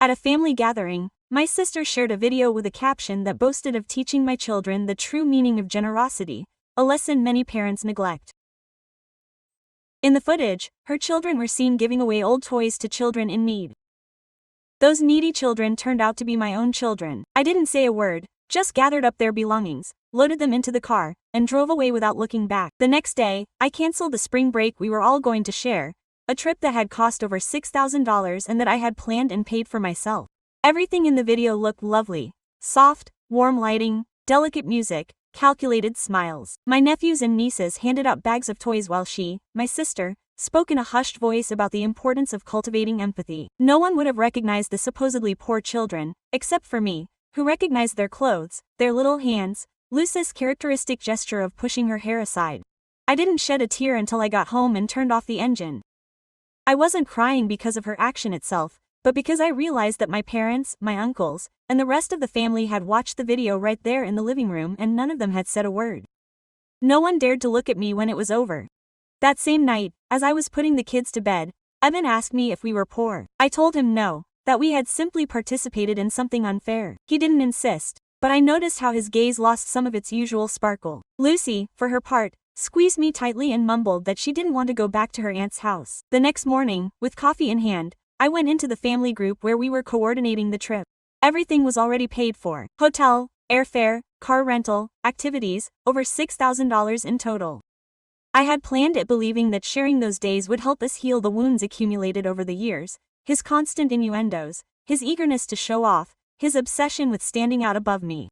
At a family gathering, my sister shared a video with a caption that boasted of teaching my children the true meaning of generosity, a lesson many parents neglect. In the footage, her children were seen giving away old toys to children in need. Those needy children turned out to be my own children. I didn't say a word, just gathered up their belongings, loaded them into the car, and drove away without looking back. The next day, I canceled the spring break we were all going to share, a trip that had cost over $6,000 and that I had planned and paid for myself. Everything in the video looked lovely. Soft, warm lighting, delicate music, calculated smiles. My nephews and nieces handed out bags of toys while she, my sister, spoke in a hushed voice about the importance of cultivating empathy. No one would have recognized the supposedly poor children, except for me, who recognized their clothes, their little hands, Lucy's characteristic gesture of pushing her hair aside. I didn't shed a tear until I got home and turned off the engine. I wasn't crying because of her action itself, but because I realized that my parents, my uncles, and the rest of the family had watched the video right there in the living room and none of them had said a word. No one dared to look at me when it was over. That same night, as I was putting the kids to bed, Evan asked me if we were poor. I told him no, that we had simply participated in something unfair. He didn't insist, but I noticed how his gaze lost some of its usual sparkle. Lucy, for her part, squeezed me tightly and mumbled that she didn't want to go back to her aunt's house. The next morning, with coffee in hand, I went into the family group where we were coordinating the trip. Everything was already paid for. Hotel, airfare, car rental, activities, over $6,000 in total. I had planned it believing that sharing those days would help us heal the wounds accumulated over the years, his constant innuendos, his eagerness to show off, his obsession with standing out above me.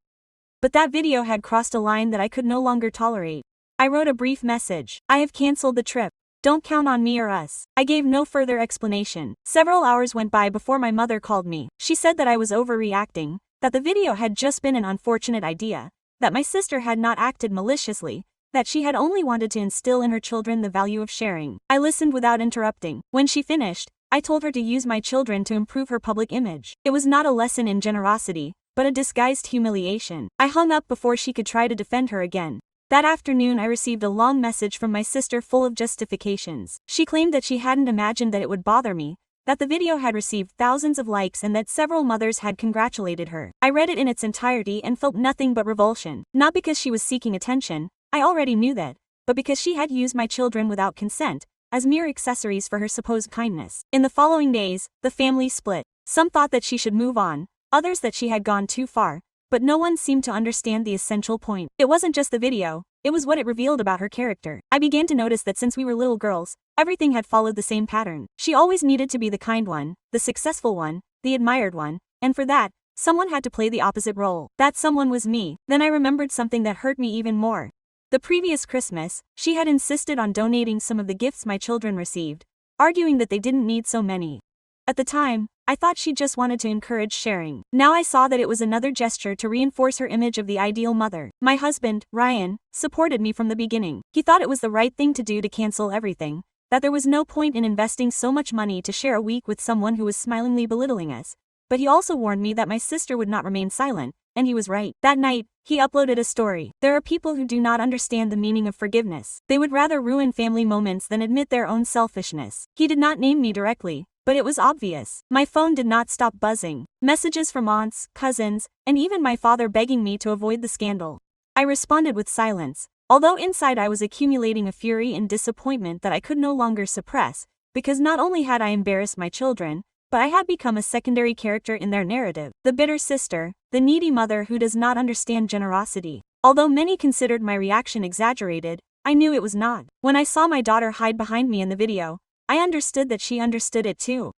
But that video had crossed a line that I could no longer tolerate. I wrote a brief message. I have canceled the trip. Don't count on me or us. I gave no further explanation. Several hours went by before my mother called me. She said that I was overreacting, that the video had just been an unfortunate idea, that my sister had not acted maliciously, that she had only wanted to instill in her children the value of sharing. I listened without interrupting. When she finished, I told her to use my children to improve her public image. It was not a lesson in generosity, but a disguised humiliation. I hung up before she could try to defend her again. That afternoon I received a long message from my sister full of justifications. She claimed that she hadn't imagined that it would bother me, that the video had received thousands of likes and that several mothers had congratulated her. I read it in its entirety and felt nothing but revulsion. Not because she was seeking attention, I already knew that, but because she had used my children without consent, as mere accessories for her supposed kindness. In the following days, the family split. Some thought that she should move on, others that she had gone too far, but no one seemed to understand the essential point. It wasn't just the video, it was what it revealed about her character. I began to notice that since we were little girls, everything had followed the same pattern. She always needed to be the kind one, the successful one, the admired one, and for that, someone had to play the opposite role. That someone was me. Then I remembered something that hurt me even more. The previous Christmas, she had insisted on donating some of the gifts my children received, arguing that they didn't need so many. At the time, I thought she just wanted to encourage sharing. Now I saw that it was another gesture to reinforce her image of the ideal mother. My husband, Ryan, supported me from the beginning. He thought it was the right thing to do to cancel everything, that there was no point in investing so much money to share a week with someone who was smilingly belittling us. But he also warned me that my sister would not remain silent, and he was right. That night, he uploaded a story. There are people who do not understand the meaning of forgiveness. They would rather ruin family moments than admit their own selfishness. He did not name me directly, but it was obvious. My phone did not stop buzzing. Messages from aunts, cousins, and even my father begging me to avoid the scandal. I responded with silence, although inside I was accumulating a fury and disappointment that I could no longer suppress, because not only had I embarrassed my children, but I had become a secondary character in their narrative. The bitter sister, the needy mother who does not understand generosity. Although many considered my reaction exaggerated, I knew it was not. When I saw my daughter hide behind me in the video, I understood that she understood it too.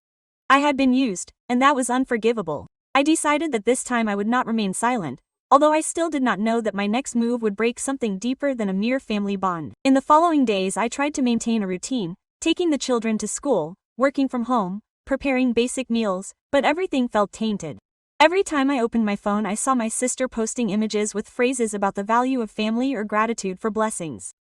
I had been used, and that was unforgivable. I decided that this time I would not remain silent, although I still did not know that my next move would break something deeper than a mere family bond. In the following days I tried to maintain a routine, taking the children to school, working from home, preparing basic meals, but everything felt tainted. Every time I opened my phone I saw my sister posting images with phrases about the value of family or gratitude for blessings.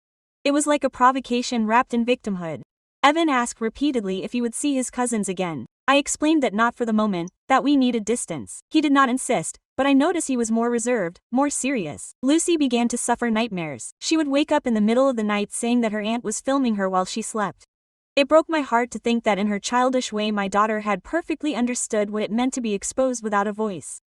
It was like a provocation wrapped in victimhood. Evan asked repeatedly if he would see his cousins again. I explained that not for the moment, that we needed distance. He did not insist, but I noticed he was more reserved, more serious. Lucy began to suffer nightmares. She would wake up in the middle of the night saying that her aunt was filming her while she slept. It broke my heart to think that in her childish way my daughter had perfectly understood what it meant to be exposed without a voice.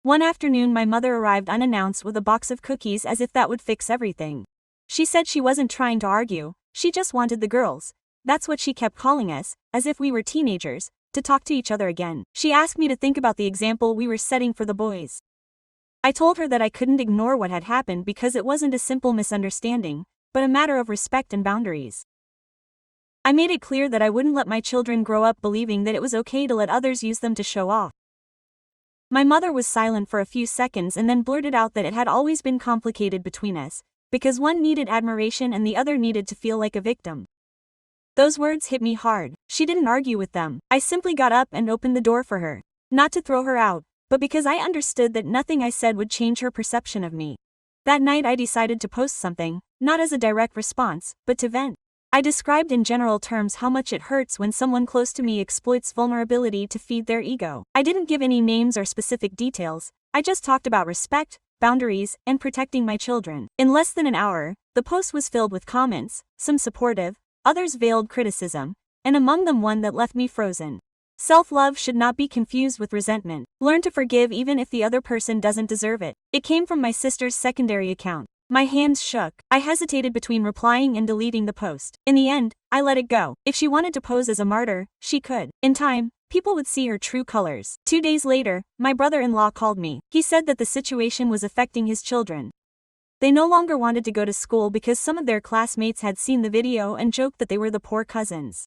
One afternoon my mother arrived unannounced with a box of cookies as if that would fix everything. She said she wasn't trying to argue, she just wanted the girls, that's what she kept calling us, as if we were teenagers, to talk to each other again. She asked me to think about the example we were setting for the boys. I told her that I couldn't ignore what had happened because it wasn't a simple misunderstanding, but a matter of respect and boundaries. I made it clear that I wouldn't let my children grow up believing that it was okay to let others use them to show off. My mother was silent for a few seconds and then blurted out that it had always been complicated between us, because one needed admiration and the other needed to feel like a victim. Those words hit me hard. She didn't argue with them. I simply got up and opened the door for her. Not to throw her out, but because I understood that nothing I said would change her perception of me. That night I decided to post something, not as a direct response, but to vent. I described in general terms how much it hurts when someone close to me exploits vulnerability to feed their ego. I didn't give any names or specific details, I just talked about respect, boundaries, and protecting my children. In less than an hour, the post was filled with comments, some supportive, others veiled criticism, and among them one that left me frozen. Self-love should not be confused with resentment. Learn to forgive even if the other person doesn't deserve it. It came from my sister's secondary account. My hands shook. I hesitated between replying and deleting the post. In the end, I let it go. If she wanted to pose as a martyr, she could. In time, people would see her true colors. 2 days later, my brother-in-law called me. He said that the situation was affecting his children. They no longer wanted to go to school because some of their classmates had seen the video and joked that they were the poor cousins.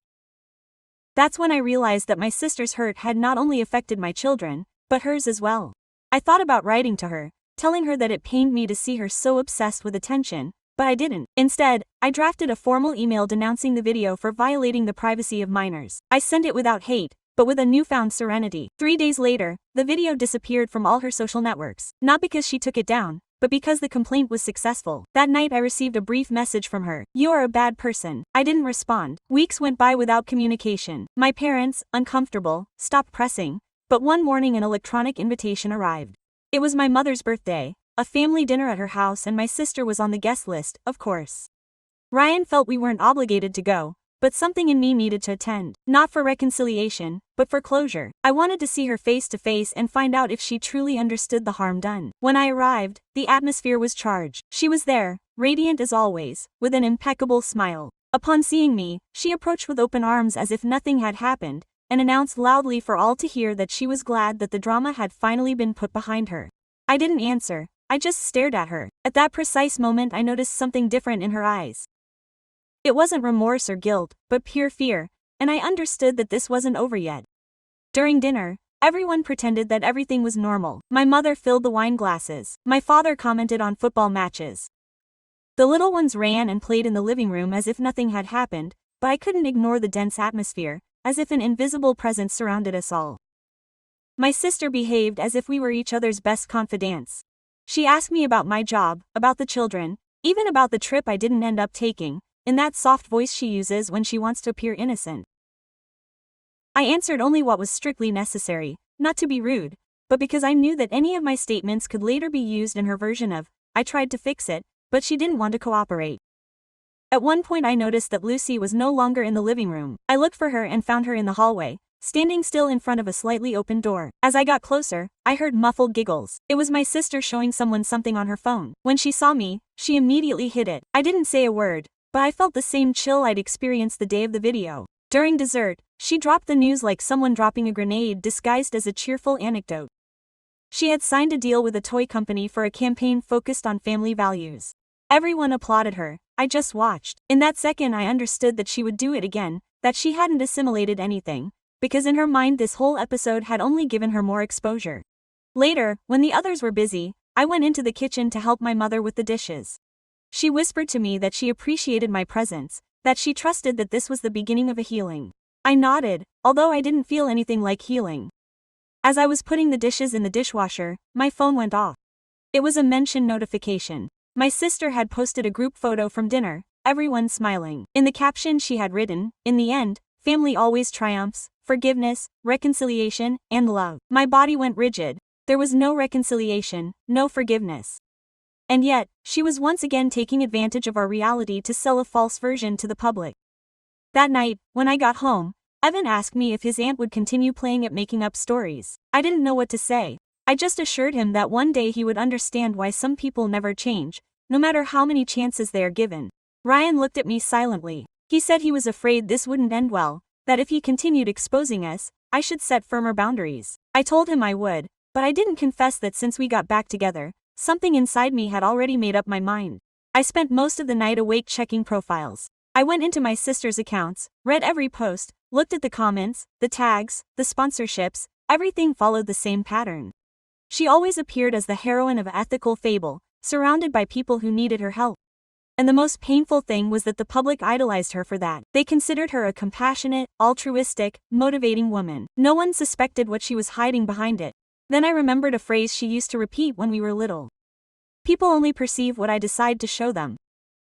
That's when I realized that my sister's hurt had not only affected my children, but hers as well. I thought about writing to her, telling her that it pained me to see her so obsessed with attention, but I didn't. Instead, I drafted a formal email denouncing the video for violating the privacy of minors. I sent it without hate, but with a newfound serenity. 3 days later, the video disappeared from all her social networks. Not because she took it down, but because the complaint was successful. That night I received a brief message from her. "You are a bad person." I didn't respond. Weeks went by without communication. My parents, uncomfortable, stopped pressing, but one morning an electronic invitation arrived. It was my mother's birthday, a family dinner at her house, and my sister was on the guest list, of course. Ryan felt we weren't obligated to go, but something in me needed to attend. Not for reconciliation, but for closure. I wanted to see her face to face and find out if she truly understood the harm done. When I arrived, the atmosphere was charged. She was there, radiant as always, with an impeccable smile. Upon seeing me, she approached with open arms as if nothing had happened, and announced loudly for all to hear that she was glad that the drama had finally been put behind her. I didn't answer, I just stared at her. At that precise moment I noticed something different in her eyes. It wasn't remorse or guilt, but pure fear, and I understood that this wasn't over yet. During dinner, everyone pretended that everything was normal. My mother filled the wine glasses. My father commented on football matches. The little ones ran and played in the living room as if nothing had happened, but I couldn't ignore the dense atmosphere, as if an invisible presence surrounded us all. My sister behaved as if we were each other's best confidants. She asked me about my job, about the children, even about the trip I didn't end up taking, in that soft voice she uses when she wants to appear innocent. I answered only what was strictly necessary, not to be rude, but because I knew that any of my statements could later be used in her version of, "I tried to fix it, but she didn't want to cooperate." At one point I noticed that Lucy was no longer in the living room. I looked for her and found her in the hallway, standing still in front of a slightly open door. As I got closer, I heard muffled giggles. It was my sister showing someone something on her phone. When she saw me, she immediately hid it. I didn't say a word, but I felt the same chill I'd experienced the day of the video. During dessert, she dropped the news like someone dropping a grenade disguised as a cheerful anecdote. She had signed a deal with a toy company for a campaign focused on family values. Everyone applauded her. I just watched. In that second I understood that she would do it again, that she hadn't assimilated anything, because in her mind this whole episode had only given her more exposure. Later, when the others were busy, I went into the kitchen to help my mother with the dishes. She whispered to me that she appreciated my presence, that she trusted that this was the beginning of a healing. I nodded, although I didn't feel anything like healing. As I was putting the dishes in the dishwasher, my phone went off. It was a mention notification. My sister had posted a group photo from dinner, everyone smiling. In the caption she had written, "In the end, family always triumphs, forgiveness, reconciliation, and love." My body went rigid. There was no reconciliation, no forgiveness. And yet, she was once again taking advantage of our reality to sell a false version to the public. That night, when I got home, Evan asked me if his aunt would continue playing at making up stories. I didn't know what to say. I just assured him that one day he would understand why some people never change, no matter how many chances they are given. Ryan looked at me silently. He said he was afraid this wouldn't end well, that if he continued exposing us, I should set firmer boundaries. I told him I would, but I didn't confess that since we got back together, something inside me had already made up my mind. I spent most of the night awake checking profiles. I went into my sister's accounts, read every post, looked at the comments, the tags, the sponsorships, everything followed the same pattern. She always appeared as the heroine of an ethical fable, surrounded by people who needed her help. And the most painful thing was that the public idolized her for that. They considered her a compassionate, altruistic, motivating woman. No one suspected what she was hiding behind it. Then I remembered a phrase she used to repeat when we were little. People only perceive what I decide to show them.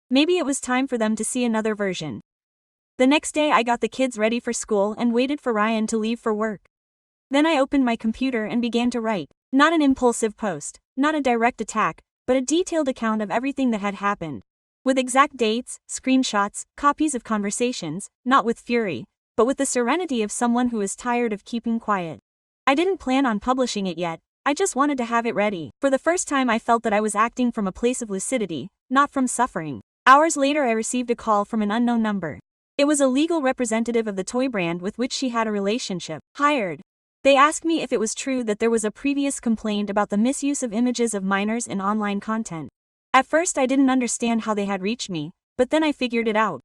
Maybe it was time for them to see another version. The next day I got the kids ready for school and waited for Ryan to leave for work. Then I opened my computer and began to write. Not an impulsive post, not a direct attack, but a detailed account of everything that had happened. With exact dates, screenshots, copies of conversations, not with fury, but with the serenity of someone who is tired of keeping quiet. I didn't plan on publishing it yet, I just wanted to have it ready. For the first time I felt that I was acting from a place of lucidity, not from suffering. Hours later I received a call from an unknown number. It was a legal representative of the toy brand with which she had a relationship. Hired. They asked me if it was true that there was a previous complaint about the misuse of images of minors in online content. At first I didn't understand how they had reached me, but then I figured it out.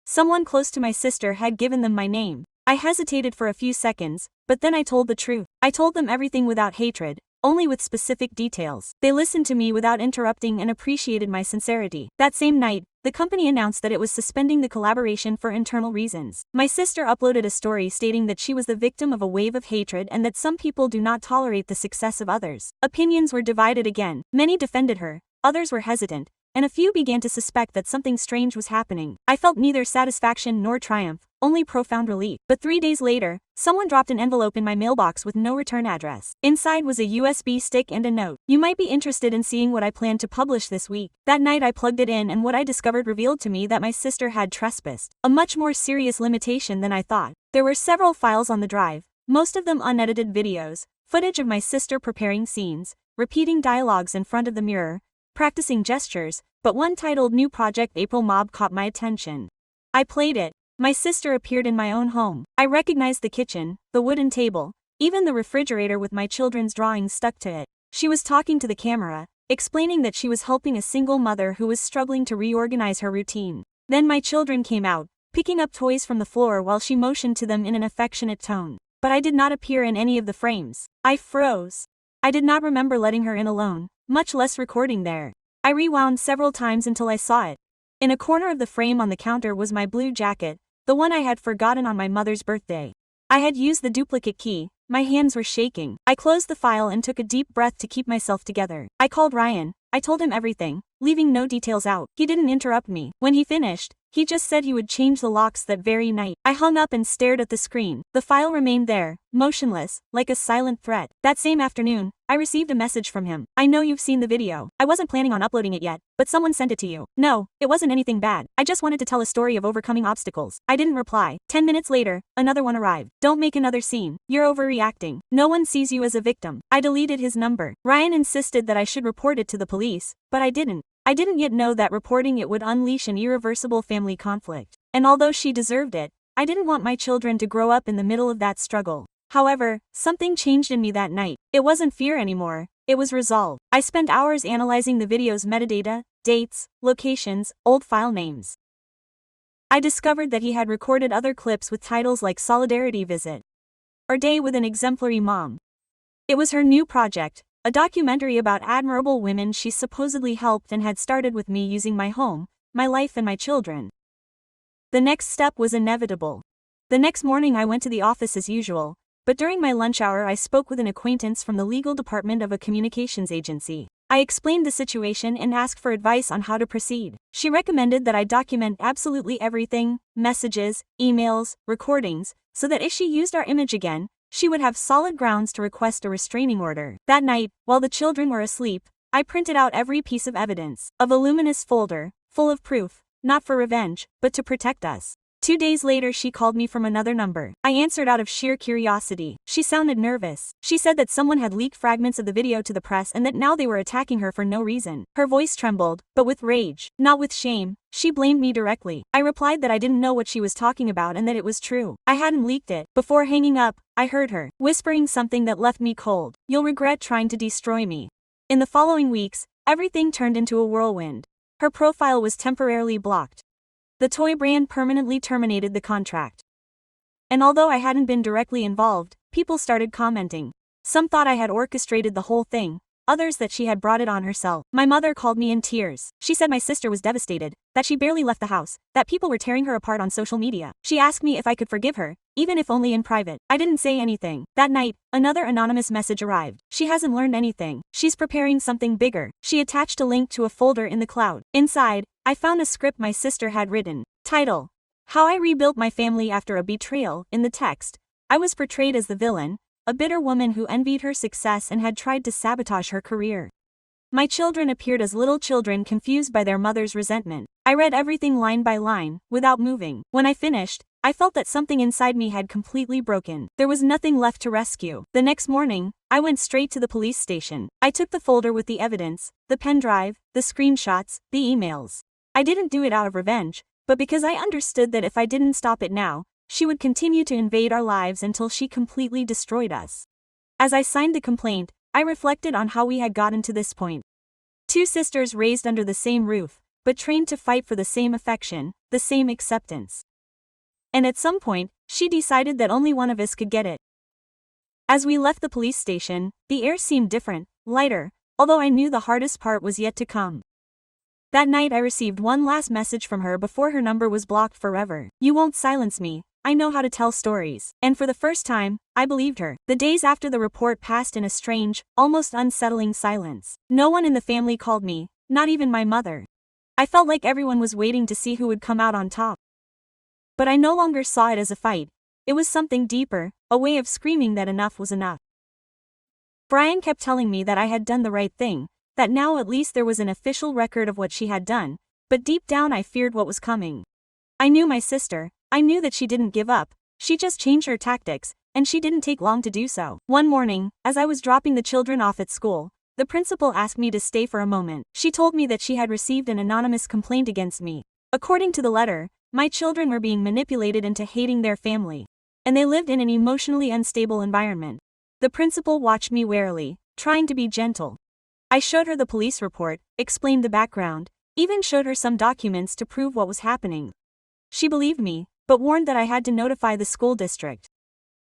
Someone close to my sister had given them my name. I hesitated for a few seconds, but then I told the truth. I told them everything without hatred, only with specific details. They listened to me without interrupting and appreciated my sincerity. That same night, the company announced that it was suspending the collaboration for internal reasons. My sister uploaded a story stating that she was the victim of a wave of hatred and that some people do not tolerate the success of others. Opinions were divided again. Many defended her, others were hesitant, and a few began to suspect that something strange was happening. I felt neither satisfaction nor triumph, only profound relief. But 3 days later, someone dropped an envelope in my mailbox with no return address. Inside was a USB stick and a note. You might be interested in seeing what I plan to publish this week. That night I plugged it in and what I discovered revealed to me that my sister had trespassed. A much more serious limitation than I thought. There were several files on the drive, most of them unedited videos, footage of my sister preparing scenes, repeating dialogues in front of the mirror, practicing gestures, but one titled New Project April Mob caught my attention. I played it. My sister appeared in my own home. I recognized the kitchen, the wooden table, even the refrigerator with my children's drawings stuck to it. She was talking to the camera, explaining that she was helping a single mother who was struggling to reorganize her routine. Then my children came out, picking up toys from the floor while she motioned to them in an affectionate tone. But I did not appear in any of the frames. I froze. I did not remember letting her in alone, much less recording there. I rewound several times until I saw it. In a corner of the frame on the counter was my blue jacket, the one I had forgotten on my mother's birthday. I had used the duplicate key, my hands were shaking. I closed the file and took a deep breath to keep myself together. I called Ryan, I told him everything, leaving no details out. He didn't interrupt me. When he finished, he just said he would change the locks that very night. I hung up and stared at the screen. The file remained there, motionless, like a silent threat. That same afternoon, I received a message from him. I know you've seen the video. I wasn't planning on uploading it yet, but someone sent it to you. No, it wasn't anything bad. I just wanted to tell a story of overcoming obstacles. I didn't reply. 10 minutes later, another one arrived. Don't make another scene. You're overreacting. No one sees you as a victim. I deleted his number. Ryan insisted that I should report it to the police, but I didn't. I didn't yet know that reporting it would unleash an irreversible family conflict. And although she deserved it, I didn't want my children to grow up in the middle of that struggle. However, something changed in me that night. It wasn't fear anymore, it was resolve. I spent hours analyzing the video's metadata, dates, locations, old file names. I discovered that he had recorded other clips with titles like Solidarity Visit or Day with an Exemplary Mom. It was her new project, a documentary about admirable women she supposedly helped and had started with me using my home, my life and my children. The next step was inevitable. The next morning I went to the office as usual, but during my lunch hour I spoke with an acquaintance from the legal department of a communications agency. I explained the situation and asked for advice on how to proceed. She recommended that I document absolutely everything, messages, emails, recordings, so that if she used our image again, she would have solid grounds to request a restraining order. That night, while the children were asleep, I printed out every piece of evidence, a voluminous folder, full of proof, not for revenge, but to protect us. 2 days later she called me from another number. I answered out of sheer curiosity. She sounded nervous. She said that someone had leaked fragments of the video to the press and that now they were attacking her for no reason. Her voice trembled, but with rage, not with shame. She blamed me directly. I replied that I didn't know what she was talking about and that it was true. I hadn't leaked it. Before hanging up, I heard her whispering something that left me cold. "You'll regret trying to destroy me." In the following weeks, everything turned into a whirlwind. Her profile was temporarily blocked. The toy brand permanently terminated the contract. And although I hadn't been directly involved, people started commenting. Some thought I had orchestrated the whole thing, others that she had brought it on herself. My mother called me in tears. She said my sister was devastated, that she barely left the house, that people were tearing her apart on social media. She asked me if I could forgive her, even if only in private. I didn't say anything. That night, another anonymous message arrived. "She hasn't learned anything. She's preparing something bigger." She attached a link to a folder in the cloud. Inside, I found a script my sister had written. Title: How I Rebuilt My Family After a Betrayal. In the text, I was portrayed as the villain, a bitter woman who envied her success and had tried to sabotage her career. My children appeared as little children confused by their mother's resentment. I read everything line by line, without moving. When I finished, I felt that something inside me had completely broken. There was nothing left to rescue. The next morning, I went straight to the police station. I took the folder with the evidence, the pen drive, the screenshots, the emails. I didn't do it out of revenge, but because I understood that if I didn't stop it now, she would continue to invade our lives until she completely destroyed us. As I signed the complaint, I reflected on how we had gotten to this point. Two sisters raised under the same roof, but trained to fight for the same affection, the same acceptance. And at some point, she decided that only one of us could get it. As we left the police station, the air seemed different, lighter, although I knew the hardest part was yet to come. That night I received one last message from her before her number was blocked forever. "You won't silence me. I know how to tell stories." And for the first time, I believed her. The days after the report passed in a strange, almost unsettling silence. No one in the family called me, not even my mother. I felt like everyone was waiting to see who would come out on top. But I no longer saw it as a fight. It was something deeper, a way of screaming that enough was enough. Brian kept telling me that I had done the right thing, that now at least there was an official record of what she had done, but deep down I feared what was coming. I knew my sister. I knew that she didn't give up, she just changed her tactics, and she didn't take long to do so. One morning, as I was dropping the children off at school, the principal asked me to stay for a moment. She told me that she had received an anonymous complaint against me. According to the letter, my children were being manipulated into hating their family, and they lived in an emotionally unstable environment. The principal watched me warily, trying to be gentle. I showed her the police report, explained the background, even showed her some documents to prove what was happening. She believed me, but warned that I had to notify the school district.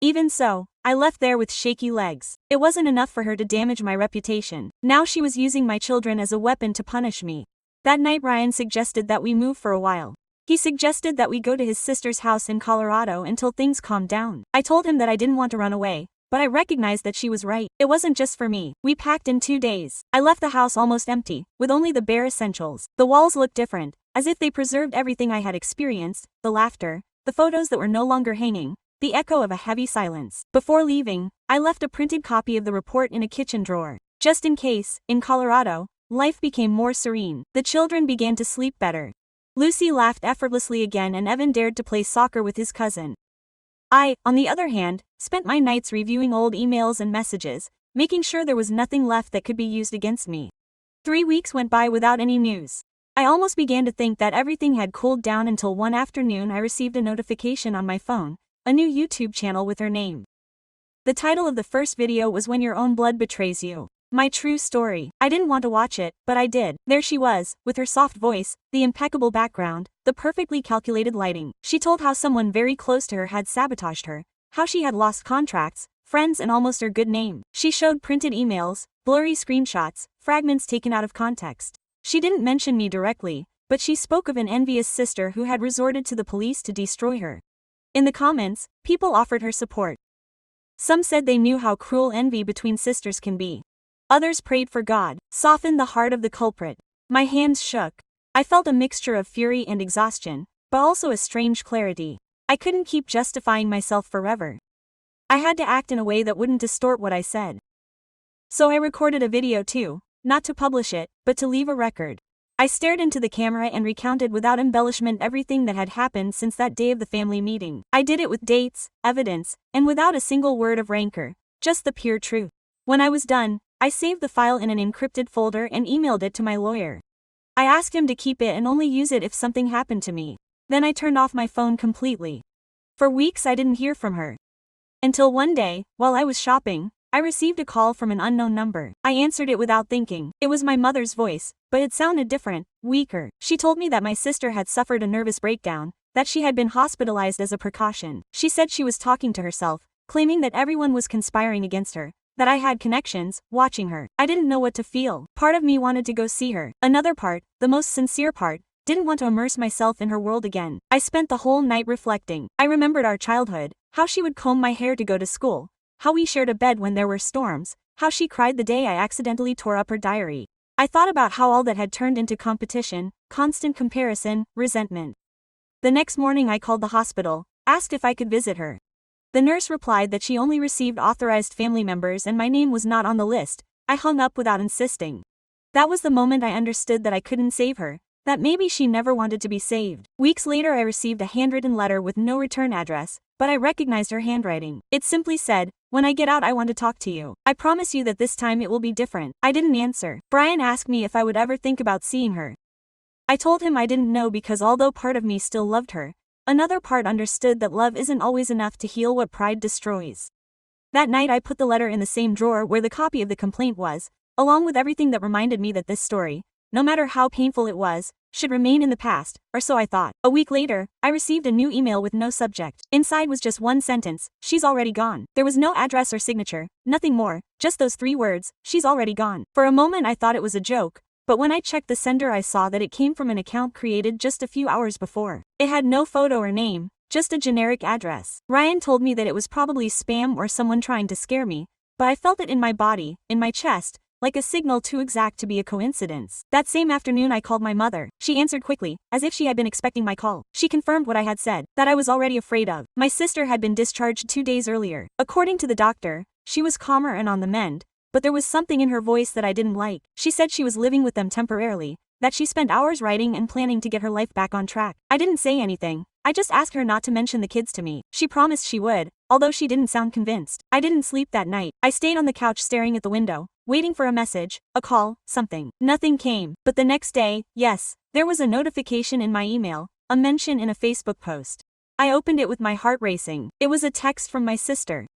Even so, I left there with shaky legs. It wasn't enough for her to damage my reputation. Now she was using my children as a weapon to punish me. That night Ryan suggested that we move for a while. He suggested that we go to his sister's house in Colorado until things calmed down. I told him that I didn't want to run away, but I recognized that she was right. It wasn't just for me. We packed in 2 days. I left the house almost empty, with only the bare essentials. The walls looked different, as if they preserved everything I had experienced, the laughter, the photos that were no longer hanging, the echo of a heavy silence. Before leaving, I left a printed copy of the report in a kitchen drawer. Just in case, in Colorado, life became more serene. The children began to sleep better. Lucy laughed effortlessly again and Evan dared to play soccer with his cousin. I, on the other hand, spent my nights reviewing old emails and messages, making sure there was nothing left that could be used against me. 3 weeks went by without any news. I almost began to think that everything had cooled down until one afternoon I received a notification on my phone, a new YouTube channel with her name. The title of the first video was "When Your Own Blood Betrays You." My true story. I didn't want to watch it, but I did. There she was, with her soft voice, the impeccable background, the perfectly calculated lighting. She told how someone very close to her had sabotaged her, how she had lost contracts, friends and almost her good name. She showed printed emails, blurry screenshots, fragments taken out of context. She didn't mention me directly, but she spoke of an envious sister who had resorted to the police to destroy her. In the comments, people offered her support. Some said they knew how cruel envy between sisters can be. Others prayed for God, soften the heart of the culprit. My hands shook. I felt a mixture of fury and exhaustion, but also a strange clarity. I couldn't keep justifying myself forever. I had to act in a way that wouldn't distort what I said. So I recorded a video too, not to publish it, but to leave a record. I stared into the camera and recounted without embellishment everything that had happened since that day of the family meeting. I did it with dates, evidence, and without a single word of rancor, just the pure truth. When I was done, I saved the file in an encrypted folder and emailed it to my lawyer. I asked him to keep it and only use it if something happened to me. Then I turned off my phone completely. For weeks I didn't hear from her. Until one day, while I was shopping, I received a call from an unknown number. I answered it without thinking. It was my mother's voice, but it sounded different, weaker. She told me that my sister had suffered a nervous breakdown, that she had been hospitalized as a precaution. She said she was talking to herself, claiming that everyone was conspiring against her, that I had connections, watching her. I didn't know what to feel. Part of me wanted to go see her. Another part, the most sincere part, didn't want to immerse myself in her world again. I spent the whole night reflecting. I remembered our childhood, how she would comb my hair to go to school, how we shared a bed when there were storms, how she cried the day I accidentally tore up her diary. I thought about how all that had turned into competition, constant comparison, resentment. The next morning I called the hospital, asked if I could visit her. The nurse replied that she only received authorized family members and my name was not on the list. I hung up without insisting. That was the moment I understood that I couldn't save her, that maybe she never wanted to be saved. Weeks later I received a handwritten letter with no return address, but I recognized her handwriting. It simply said, "When I get out I want to talk to you. I promise you that this time it will be different." I didn't answer. Brian asked me if I would ever think about seeing her. I told him I didn't know because although part of me still loved her, another part understood that love isn't always enough to heal what pride destroys. That night I put the letter in the same drawer where the copy of the complaint was, along with everything that reminded me that this story, no matter how painful it was, should remain in the past, or so I thought. A week later, I received a new email with no subject. Inside was just one sentence: "She's already gone." There was no address or signature, nothing more, just those 3 words, "She's already gone." For a moment I thought it was a joke, but when I checked the sender I saw that it came from an account created just a few hours before. It had no photo or name, just a generic address. Ryan told me that it was probably spam or someone trying to scare me, but I felt it in my body, in my chest, like a signal too exact to be a coincidence. That same afternoon I called my mother. She answered quickly, as if she had been expecting my call. She confirmed what I had said, that I was already afraid of. My sister had been discharged 2 days earlier. According to the doctor, she was calmer and on the mend, but there was something in her voice that I didn't like. She said she was living with them temporarily, that she spent hours writing and planning to get her life back on track. I didn't say anything. I just asked her not to mention the kids to me. She promised she would, although she didn't sound convinced. I didn't sleep that night. I stayed on the couch staring at the window, waiting for a message, a call, something. Nothing came. But the next day, yes, there was a notification in my email, a mention in a Facebook post. I opened it with my heart racing. It was a text from my sister.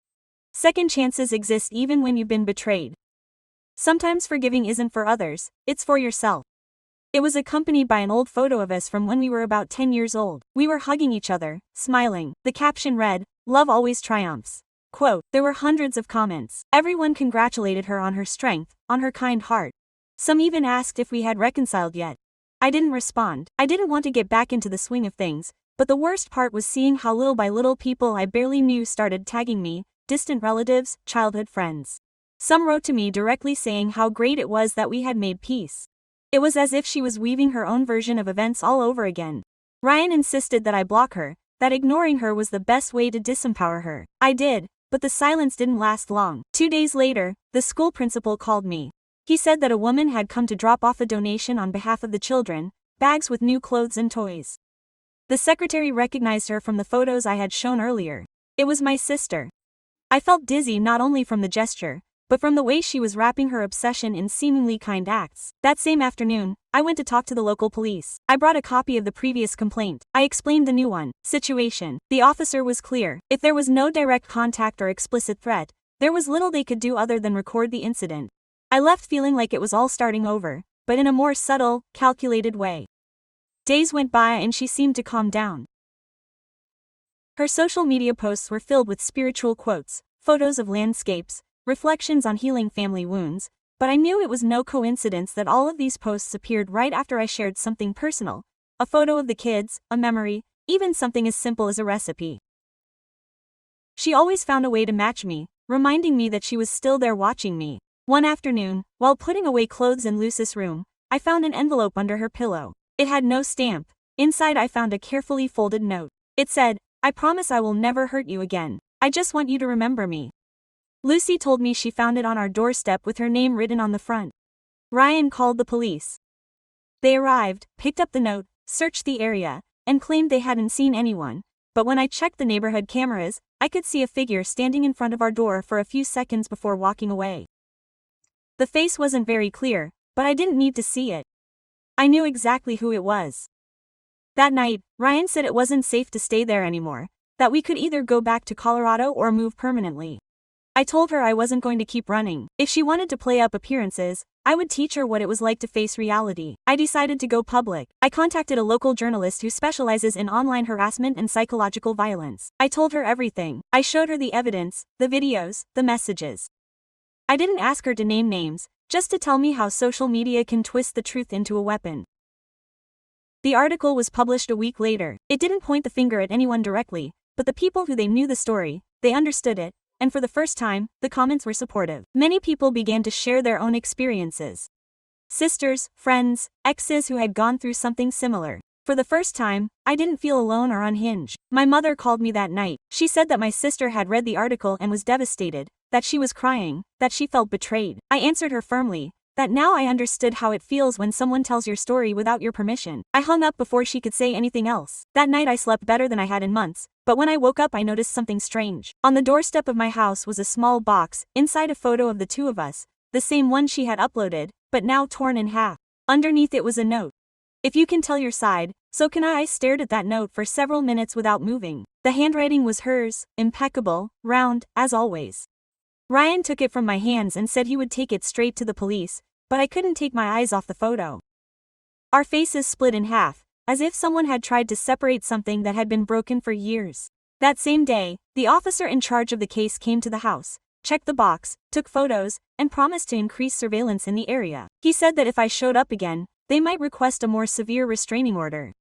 "Second chances exist even when you've been betrayed. Sometimes forgiving isn't for others, it's for yourself." It was accompanied by an old photo of us from when we were about 10 years old. We were hugging each other, smiling. The caption read, "Love always triumphs." Quote, there were hundreds of comments. Everyone congratulated her on her strength, on her kind heart. Some even asked if we had reconciled yet. I didn't respond. I didn't want to get back into the swing of things, but the worst part was seeing how little by little people I barely knew started tagging me, distant relatives, childhood friends. Some wrote to me directly saying how great it was that we had made peace. It was as if she was weaving her own version of events all over again. Ryan insisted that I block her, that ignoring her was the best way to disempower her. I did, but the silence didn't last long. 2 days later, the school principal called me. He said that a woman had come to drop off a donation on behalf of the children, bags with new clothes and toys. The secretary recognized her from the photos I had shown earlier. It was my sister. I felt dizzy not only from the gesture, but from the way she was wrapping her obsession in seemingly kind acts. That same afternoon, I went to talk to the local police. I brought a copy of the previous complaint. I explained the new one. Situation. The officer was clear. If there was no direct contact or explicit threat, there was little they could do other than record the incident. I left feeling like it was all starting over, but in a more subtle, calculated way. Days went by and she seemed to calm down. Her social media posts were filled with spiritual quotes, photos of landscapes, reflections on healing family wounds, but I knew it was no coincidence that all of these posts appeared right after I shared something personal, a photo of the kids, a memory, even something as simple as a recipe. She always found a way to match me, reminding me that she was still there watching me. One afternoon, while putting away clothes in Lucy's room, I found an envelope under her pillow. It had no stamp. Inside I found a carefully folded note. It said, "I promise I will never hurt you again. I just want you to remember me." Lucy told me she found it on our doorstep with her name written on the front. Ryan called the police. They arrived, picked up the note, searched the area, and claimed they hadn't seen anyone. But when I checked the neighborhood cameras, I could see a figure standing in front of our door for a few seconds before walking away. The face wasn't very clear, but I didn't need to see it. I knew exactly who it was. That night, Ryan said it wasn't safe to stay there anymore, that we could either go back to Colorado or move permanently. I told her I wasn't going to keep running. If she wanted to play up appearances, I would teach her what it was like to face reality. I decided to go public. I contacted a local journalist who specializes in online harassment and psychological violence. I told her everything. I showed her the evidence, the videos, the messages. I didn't ask her to name names, just to tell me how social media can twist the truth into a weapon. The article was published a week later. It didn't point the finger at anyone directly, but the people who they knew the story, they understood it. And for the first time, the comments were supportive. Many people began to share their own experiences. Sisters, friends, exes who had gone through something similar. For the first time, I didn't feel alone or unhinged. My mother called me that night. She said that my sister had read the article and was devastated, that she was crying, that she felt betrayed. I answered her firmly, that now I understood how it feels when someone tells your story without your permission. I hung up before she could say anything else. That night I slept better than I had in months, but when I woke up I noticed something strange. On the doorstep of my house was a small box, inside a photo of the two of us, the same one she had uploaded, but now torn in half. Underneath it was a note. If you can tell your side, so can I. I stared at that note for several minutes without moving. The handwriting was hers, impeccable, round, as always. Ryan took it from my hands and said he would take it straight to the police, but I couldn't take my eyes off the photo. Our faces split in half, as if someone had tried to separate something that had been broken for years. That same day, the officer in charge of the case came to the house, checked the box, took photos, and promised to increase surveillance in the area. He said that if I showed up again, they might request a more severe restraining order.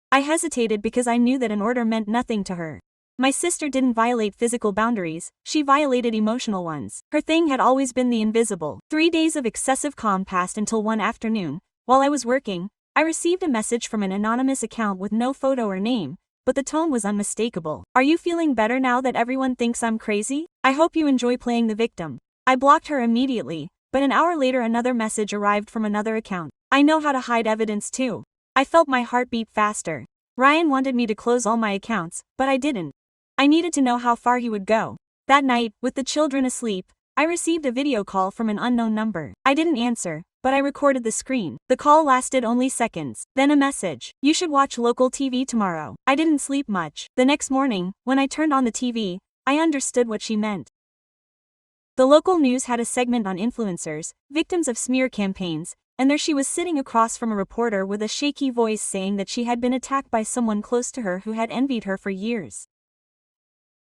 I hesitated because I knew that an order meant nothing to her. My sister didn't violate physical boundaries, she violated emotional ones. Her thing had always been the invisible. 3 days of excessive calm passed until one afternoon, while I was working, I received a message from an anonymous account with no photo or name, but the tone was unmistakable. Are you feeling better now that everyone thinks I'm crazy? I hope you enjoy playing the victim. I blocked her immediately, but an hour later another message arrived from another account. I know how to hide evidence too. I felt my heart beat faster. Ryan wanted me to close all my accounts, but I didn't. I needed to know how far he would go. That night, with the children asleep, I received a video call from an unknown number. I didn't answer, but I recorded the screen. The call lasted only seconds. Then a message. You should watch local TV tomorrow. I didn't sleep much. The next morning, when I turned on the TV, I understood what she meant. The local news had a segment on influencers, victims of smear campaigns, and there she was sitting across from a reporter with a shaky voice saying that she had been attacked by someone close to her who had envied her for years.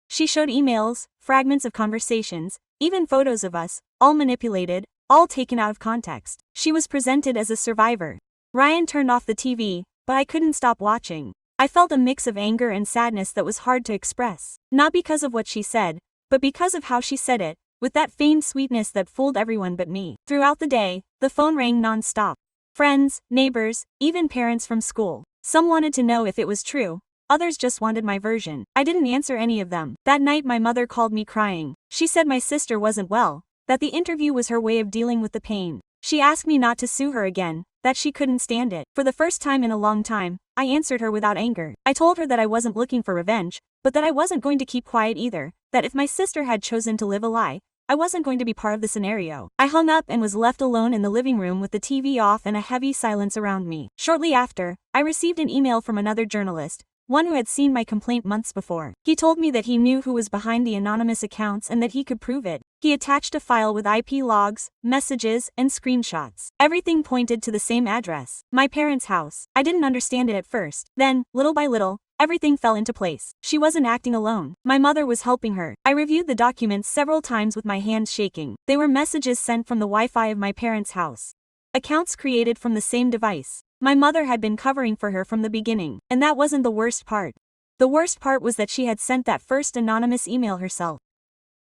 She showed emails, fragments of conversations, even photos of us, all manipulated, all taken out of context. She was presented as a survivor. Ryan turned off the TV, but I couldn't stop watching. I felt a mix of anger and sadness that was hard to express. Not because of what she said, but because of how she said it, with that feigned sweetness that fooled everyone but me. Throughout the day, the phone rang non-stop. Friends, neighbors, even parents from school. Some wanted to know if it was true. Others just wanted my version. I didn't answer any of them. That night my mother called me crying. She said my sister wasn't well, that the interview was her way of dealing with the pain. She asked me not to sue her again, that she couldn't stand it. For the first time in a long time, I answered her without anger. I told her that I wasn't looking for revenge, but that I wasn't going to keep quiet either, that if my sister had chosen to live a lie, I wasn't going to be part of the scenario. I hung up and was left alone in the living room with the TV off and a heavy silence around me. Shortly after, I received an email from another journalist, one who had seen my complaint months before. He told me that he knew who was behind the anonymous accounts and that he could prove it. He attached a file with IP logs, messages, and screenshots. Everything pointed to the same address, my parents' house. I didn't understand it at first. Then, little by little, everything fell into place. She wasn't acting alone. My mother was helping her. I reviewed the documents several times with my hands shaking. They were messages sent from the Wi-Fi of my parents' house. Accounts created from the same device. My mother had been covering for her from the beginning, and that wasn't the worst part. The worst part was that she had sent that first anonymous email herself.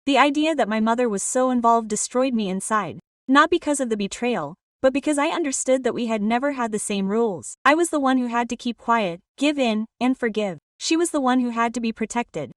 The idea that my mother was so involved destroyed me inside. Not because of the betrayal, but because I understood that we had never had the same rules. I was the one who had to keep quiet, give in, and forgive. She was the one who had to be protected.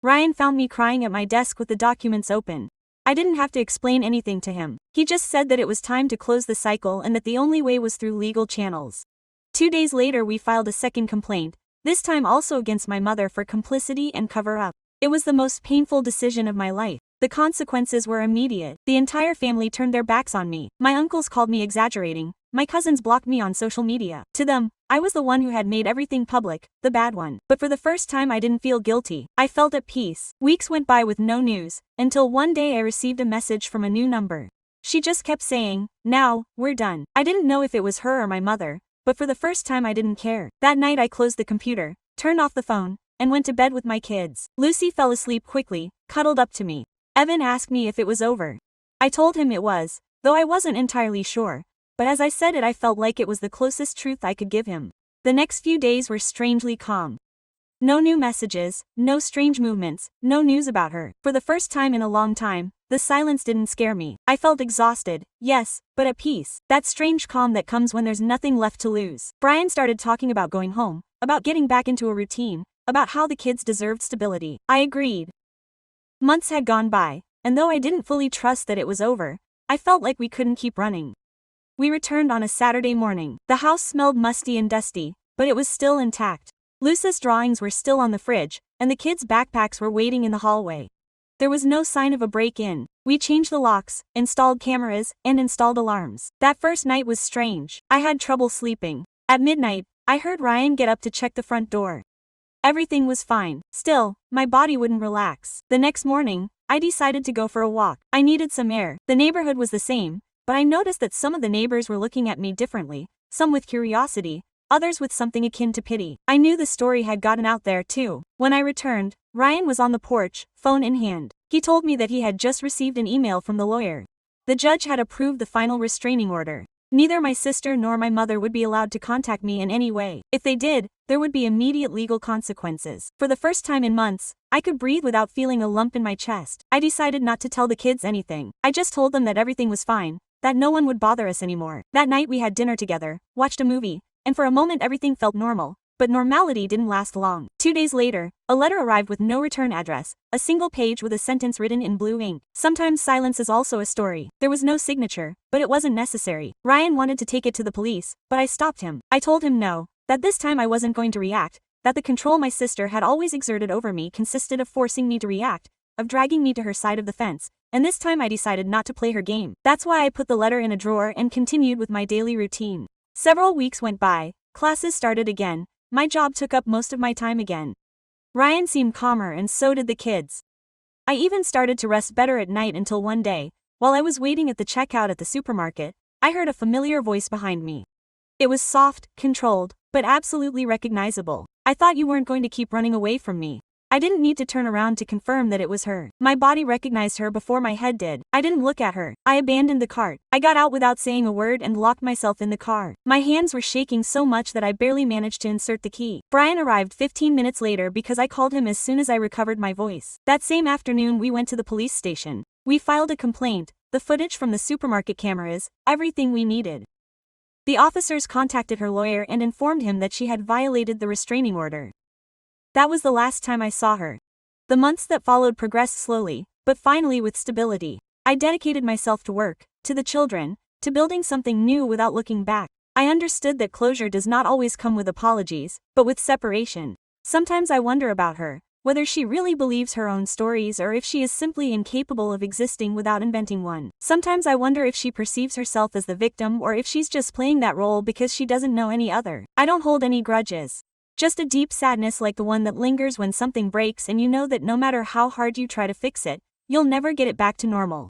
Ryan found me crying at my desk with the documents open. I didn't have to explain anything to him. He just said that it was time to close the cycle and that the only way was through legal channels. 2 days later we filed a second complaint, this time also against my mother for complicity and cover-up. It was the most painful decision of my life. The consequences were immediate. The entire family turned their backs on me. My uncles called me exaggerating. My cousins blocked me on social media. To them, I was the one who had made everything public, the bad one. But for the first time I didn't feel guilty. I felt at peace. Weeks went by with no news, until one day I received a message from a new number. She just kept saying, "Now, we're done." I didn't know if it was her or my mother, but for the first time I didn't care. That night I closed the computer, turned off the phone, and went to bed with my kids. Lucy fell asleep quickly, cuddled up to me. Evan asked me if it was over. I told him it was, though I wasn't entirely sure, but as I said it I felt like it was the closest truth I could give him. The next few days were strangely calm. No new messages, no strange movements, no news about her. For the first time in a long time, the silence didn't scare me. I felt exhausted, yes, but at peace. That strange calm that comes when there's nothing left to lose. Brian started talking about going home, about getting back into a routine, about how the kids deserved stability. I agreed. Months had gone by, and though I didn't fully trust that it was over, I felt like we couldn't keep running. We returned on a Saturday morning. The house smelled musty and dusty, but it was still intact. Lucy's drawings were still on the fridge, and the kids' backpacks were waiting in the hallway. There was no sign of a break-in. We changed the locks, installed cameras, and installed alarms. That first night was strange. I had trouble sleeping. At midnight, I heard Ryan get up to check the front door. Everything was fine. Still, my body wouldn't relax. The next morning, I decided to go for a walk. I needed some air. The neighborhood was the same, but I noticed that some of the neighbors were looking at me differently, some with curiosity, others with something akin to pity. I knew the story had gotten out there too. When I returned, Ryan was on the porch, phone in hand. He told me that he had just received an email from the lawyer. The judge had approved the final restraining order. Neither my sister nor my mother would be allowed to contact me in any way. If they did, there would be immediate legal consequences. For the first time in months, I could breathe without feeling a lump in my chest. I decided not to tell the kids anything. I just told them that everything was fine, that no one would bother us anymore. That night we had dinner together, watched a movie, and for a moment everything felt normal. But normality didn't last long. 2 days later, a letter arrived with no return address, a single page with a sentence written in blue ink. Sometimes silence is also a story. There was no signature, but it wasn't necessary. Ryan wanted to take it to the police, but I stopped him. I told him no, that this time I wasn't going to react, that the control my sister had always exerted over me consisted of forcing me to react, of dragging me to her side of the fence, and this time I decided not to play her game. That's why I put the letter in a drawer and continued with my daily routine. Several weeks went by, classes started again. My job took up most of my time again. Ryan seemed calmer and so did the kids. I even started to rest better at night until one day, while I was waiting at the checkout at the supermarket, I heard a familiar voice behind me. It was soft, controlled, but absolutely recognizable. "I thought you weren't going to keep running away from me." I didn't need to turn around to confirm that it was her. My body recognized her before my head did. I didn't look at her. I abandoned the cart. I got out without saying a word and locked myself in the car. My hands were shaking so much that I barely managed to insert the key. Brian arrived 15 minutes later because I called him as soon as I recovered my voice. That same afternoon we went to the police station. We filed a complaint, the footage from the supermarket cameras, everything we needed. The officers contacted her lawyer and informed him that she had violated the restraining order. That was the last time I saw her. The months that followed progressed slowly, but finally with stability. I dedicated myself to work, to the children, to building something new without looking back. I understood that closure does not always come with apologies, but with separation. Sometimes I wonder about her, whether she really believes her own stories or if she is simply incapable of existing without inventing one. Sometimes I wonder if she perceives herself as the victim or if she's just playing that role because she doesn't know any other. I don't hold any grudges. Just a deep sadness like the one that lingers when something breaks and you know that no matter how hard you try to fix it, you'll never get it back to normal.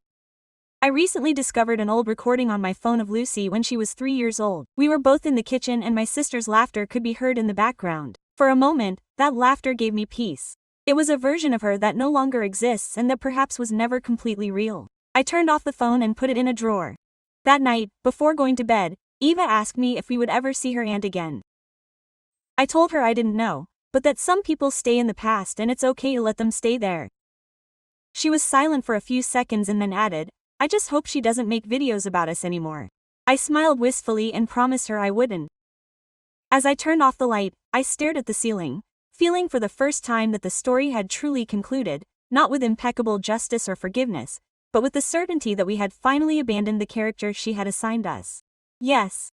I recently discovered an old recording on my phone of Lucy when she was 3 years old. We were both in the kitchen and my sister's laughter could be heard in the background. For a moment, that laughter gave me peace. It was a version of her that no longer exists and that perhaps was never completely real. I turned off the phone and put it in a drawer. That night, before going to bed, Eva asked me if we would ever see her aunt again. I told her I didn't know, but that some people stay in the past and it's okay to let them stay there. She was silent for a few seconds and then added, "I just hope she doesn't make videos about us anymore." I smiled wistfully and promised her I wouldn't. As I turned off the light, I stared at the ceiling, feeling for the first time that the story had truly concluded, not with impeccable justice or forgiveness, but with the certainty that we had finally abandoned the character she had assigned us. Yes,